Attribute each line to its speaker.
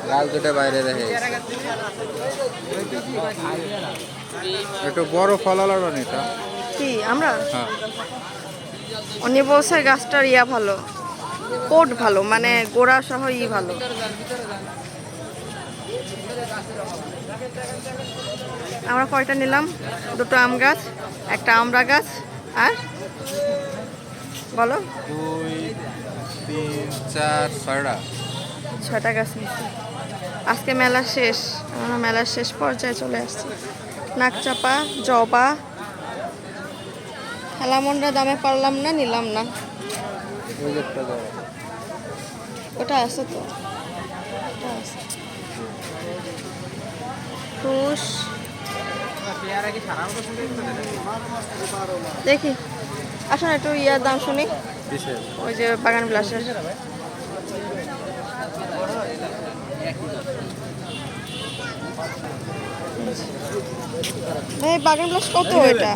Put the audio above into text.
Speaker 1: লাল দুটো বাইরে রেখে একটু বড় ফল আলো এটা
Speaker 2: কি আমরা
Speaker 1: হ্যাঁ
Speaker 2: উনি বলছে গাছটার ইয়া ভালো, কোট ভালো, মানে গোড়া সহ ভালো। আমরা কয়টা নিলাম? দুটো আম গাছ, একটা আমড়া গাছ, আর বলো
Speaker 1: 2 3 4 6টা
Speaker 2: 6টা গাছ নিচ্ছি। আজকে মেলা শেষ, আমরা মেলার শেষ পর্যায়ে চলে আসছি। নাকচাপা, জবা, খেলামন্ডা দামে পারলাম না, নিলাম না। ওটা আছে তো, খুশ দেখি। আসুন একটু ইয়ার দাম শুনি, ওই যে বাগান বিলাসের। ভাই বাগান বিলাস কত এটা?